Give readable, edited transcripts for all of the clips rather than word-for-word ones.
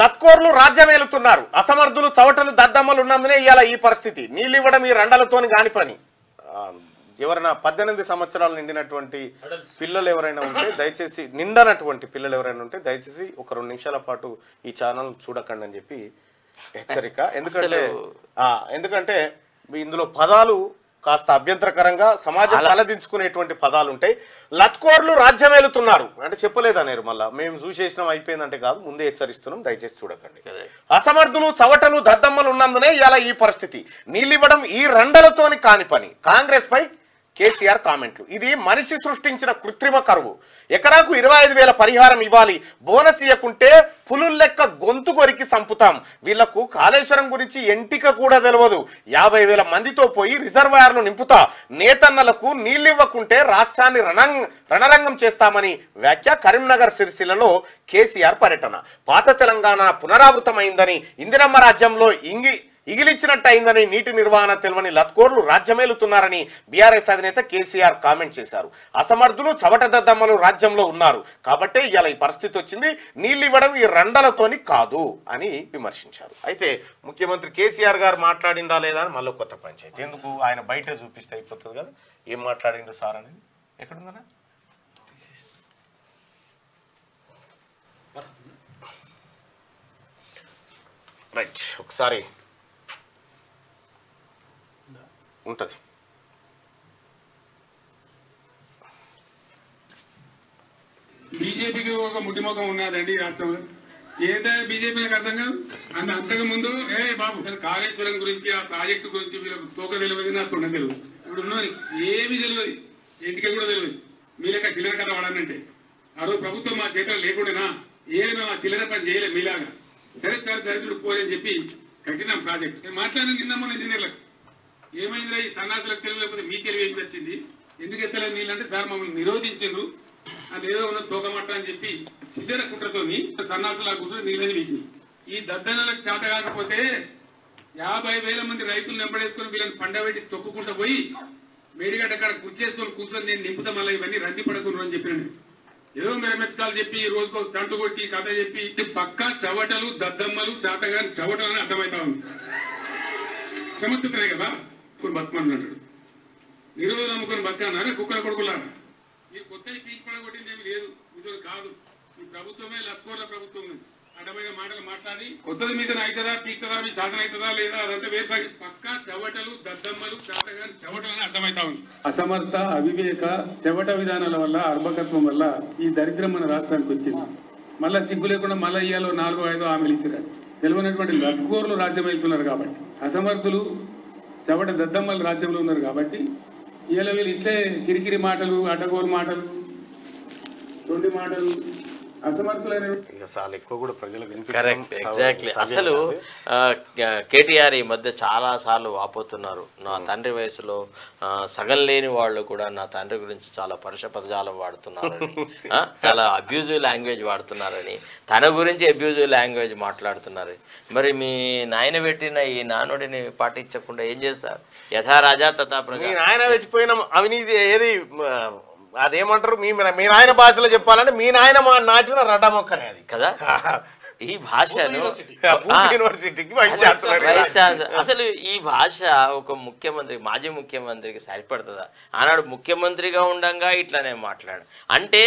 లత్కోర్లు రాజ్యమేలుతున్నారు. అసమర్థులు చవటలు దద్దమ్మలు ఉన్నందునే ఇవాళ ఈ పరిస్థితి. నీళ్ళు ఇవ్వడం ఈ రండలతోని కాని పని. ఎవరైనా 18 సంవత్సరాలు నిండినటువంటి పిల్లలు ఎవరైనా ఉంటే దయచేసి, నిండనటువంటి పిల్లలు ఎవరైనా ఉంటే దయచేసి ఒక 2 నిమిషాల పాటు ఈ ఛానల్ చూడకండి అని చెప్పి హెచ్చరిక. ఎందుకంటే ఇందులో పదాలు కాస్త అభ్యంతరకరంగా సమాజం తలదించుకునేటువంటి పదాలు ఉంటాయి. లత్కోర్లు రాజ్యమేలుతున్నారు అంటే చెప్పలేదనేరు, మళ్ళీ మేము చూసేసినాం అయిపోయిందంటే కాదు, ముందే హెచ్చరిస్తున్నాం, దయచేసి చూడకండి. అసమర్థులు చవటలు దద్దమ్మలు ఉన్నందునే ఇలా ఈ పరిస్థితి. నీళ్ళివ్వడం ఈ రండలతోని కాని పని. కాంగ్రెస్ పై కేసీఆర్ కామెంట్లు. ఇది మనిషి సృష్టించిన కృత్రిమ కరువు. ఎకరాకు 25,000 పరిహారం ఇవ్వాలి, బోనస్ ఇవ్వకుంటే పులుల్ లెక్క గొంతు కొరికి సంపుతాం. వీళ్లకు కాళేశ్వరం గురించి ఎంటిక కూడా తెలియదు. 50,000 మందితో పోయి రిజర్వాయర్లు నింపుతా, నేతన్నలకు నీళ్ళివ్వకుంటే రాష్ట్రాన్ని రణరంగం చేస్తామని వ్యాఖ్య. కరీంనగర్ సిరిసిల్లలో కేసీఆర్ పర్యటన. పాత తెలంగాణ పునరావృతమైందని, ఇందిరమ్మ రాజ్యంలో ఇగిలిచ్చినట్టు అయిందని, నీటి నిర్వహణ తెలియని లత్కోర్లు రాజ్యమేలుతున్నారని బీఆర్ఎస్ అధినేత కేసీఆర్ కామెంట్ చేశారు. అసమర్థులు చవట దద్దమ్మలు రాజ్యంలో ఉన్నారు కాబట్టే ఇలా ఈ పరిస్థితి వచ్చింది, నీళ్ళు ఇవ్వడం ఈ రండలతోని కాదు అని విమర్శించారు. అయితే ముఖ్యమంత్రి కేసీఆర్ గారు మాట్లాడిందా లేదా అని మళ్ళీ కొత్త పంచాయతీ. ఎందుకు, ఆయన బయట చూపిస్తే అయిపోతుంది కదా ఏం మాట్లాడిందో సార్ అనేది. ఎక్కడుందనా రైట్, ఒకసారి ఉంటుంది. బీజేపీకి ఒక ముట్టిముఖం ఉన్నదండి రాష్ట్రంలో. ఏంటంటే బీజేపీ నాకు అర్థం కాదు. అంతకు ముందు బాబు కాళేశ్వరం గురించి, ఆ ప్రాజెక్టు గురించి వీళ్ళకి తోక తెలియదు, నాకు తొండ తెలియదు. ఇప్పుడు ఉన్నది ఏమీ తెలియదు, ఇంటికి కూడా తెలియదు. మీ లెక్క చిల్లర కథ వాడానంటే ఆ రోజు ప్రభుత్వం మా చేతులు లేకుండా ఏదైనా మా చిల్లర పని చేయలేదు మీలాగా. సరే సరే దరిద్రుడు పోలేని చెప్పి కట్టినాం ప్రాజెక్ట్. నేను మాట్లాడిన కింద మన ఇంజనీర్లకు ఏమైందిరా ఈ సన్నాసులకు తెలివి, లేకపోతే మీ తెలివి ఏమి వచ్చింది, ఎందుకు ఎత్తలేదు నీళ్ళు అంటే సార్ మమ్మల్ని నిరోధించిండ్రు, అది ఏదో ఉన్న తోకమట్ట అని చెప్పి చిల్లర కుట్రతోని సన్నాసులా కూర్చొని నీళ్ళని వీకి. ఈ దద్దనలకు చేత కాకపోతే 50,000 మంది రైతులు నెంబడేసుకొని వీళ్ళని పండబెట్టి తొక్కుకుంటూ పోయి మేడిగడ్డ కాడ కూర్చేసుకొని కూర్చొని నేను నింపుతా, మళ్ళీ ఇవన్నీ రంది పడకుండా అని చెప్పినండి. ఏదో మెరమెచ్చకాలు చెప్పి రోజుకో తంటు కొట్టి కథ చెప్పి పక్కా చవటలు దద్దమ్మలు శాతగాని చవటలు అని అర్థమవుతా ఉంది. సమర్థుతున్నాయి కదా కొన్ని బతుకమని అంటాడు. నిరోధం నమ్ముకొని బతకన్నారా కుక్కల కొడుకులారా. మీరు కొత్త పీక్ పడగొట్టింది ఏమి లేదు, ఇది కాదు. ఈ ప్రభుత్వమే లత్కోర్ల ప్రభుత్వం. అడ్డమైన మాటలు మాట్లాడి కొత్తది మీద అవుతుందా పీక్తుందా, మీ సాధన అవుతుందా లేదా అదంతా వేసాగి పక్కా చవటలు దద్దమ్మలు శాతగాని చవటలని అర్థమవుతా ఉంది. అసమర్థ, అవివేక, చవట విధానాల వల్ల, అర్భకత్వం వల్ల ఈ దరిద్రం మన రాష్ట్రానికి వచ్చింది. మళ్ళా సిగ్గు లేకుండా మళ్ళీ ఇయ్యాలో 4-5 హామీలు ఇచ్చారు. తెలియనటువంటి లత్కోర్లు రాజ్యం వెళ్తున్నారు కాబట్టి, అసమర్థులు చవట దద్దమ్మలు రాజ్యంలో ఉన్నారు కాబట్టి ఇవాళ వీళ్ళు ఇట్లే కిరికిరి మాటలు, అడ్డగోలు మాటలు, తొండి మాటలు, అసమర్థులైన కరెక్ట్, ఎగ్జాక్ట్లీ. అసలు కేటీఆర్ ఈ మధ్య చాలా సార్లు వాపోతున్నారు. నా తండ్రి వయసులో సగం లేని వాళ్ళు కూడా నా తండ్రి గురించి చాలా పరుష పదజాలం వాడుతున్నారని, చాలా అబ్యూజివ్ లాంగ్వేజ్ వాడుతున్నారని, తన గురించి అబ్యూజివ్ లాంగ్వేజ్ మాట్లాడుతున్నారు. మరి మీ నాయన పెట్టిన ఈ నానుడిని పాటించకుండా ఏం చేస్తారు? యథా రాజా తథా ప్రజా. నాయన పెట్టిపోయిన అవినీతి ఏది అదేమంటారు, మీ నాయన భాషలో చెప్పాలంటే మీ నాయన నాటిన రడ్డ మొక్కనే అది కదా. ఈ భాషను అసలు ఈ భాష ఒక ముఖ్యమంత్రి, మాజీ ముఖ్యమంత్రికి సరిపడుతుందా? ఆనాడు ముఖ్యమంత్రిగా ఉండగా ఇట్లానే మాట్లాడు అంటే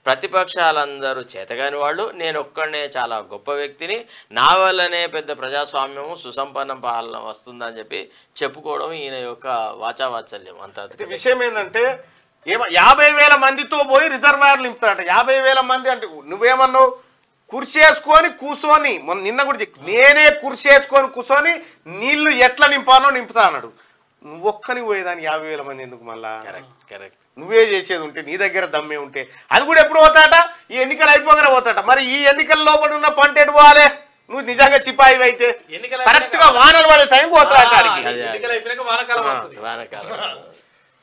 ప్రతిపక్షాలందరూ చేతగాని వాళ్ళు, నేను ఒక్కడనే చాలా గొప్ప వ్యక్తిని, నా వల్లనే పెద్ద ప్రజాస్వామ్యము సుసంపన్న పాలన వస్తుందని చెప్పి చెప్పుకోవడం ఈయన యొక్క వాచావాత్సల్యం. అంత విషయం ఏంటంటే 50,000 మందితో పోయి రిజర్వాయర్లు నింపుతాడట. 50,000 మంది అంటే నువ్వేమన్నావు, కుర్చీ వేసుకొని కూర్చొని, నిన్న కూడా నేనే కుర్చీ వేసుకొని కూర్చొని నీళ్లు ఎట్లా నింపానో నింపుతా అన్నాడు. నువ్వొక్కని పోయేదాన్ని 50,000 మంది ఎందుకు? మళ్ళా కరెక్ట్ నువ్వే చేసేది ఉంటే, నీ దగ్గర దమ్మే ఉంటే అది కూడా ఎప్పుడు పోతాట, ఈ ఎన్నికలు అయిపోగానే పోతాట. మరి ఈ ఎన్నికల లోపల ఉన్న పంట ఎటు పోవాలి? నువ్వు నిజంగా సిపాయి అయితే కరెక్ట్ గా వానలు పడే టైం పోతాడు.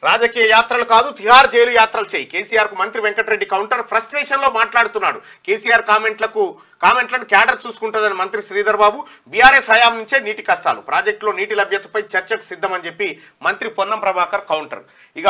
రాజకీయ యాత్రలు కాదు, తిహార్ జైలు యాత్రలు చేయి. కేసీఆర్ కు మంత్రి వెంకటరెడ్డి కౌంటర్. ఫ్రస్ట్రేషన్ లో మాట్లాడుతున్నాడు. కేసీఆర్ కామెంట్లను క్యాడర్ చూసుకుంటుందని మంత్రి శ్రీధర్ బాబు. బీఆర్ఎస్ హయాం నుంచే నీటి కష్టాలు, ప్రాజెక్టులో నీటి లభ్యతపై చర్చకు సిద్ధమని చెప్పి మంత్రి పొన్నం ప్రభాకర్ కౌంటర్. ఇక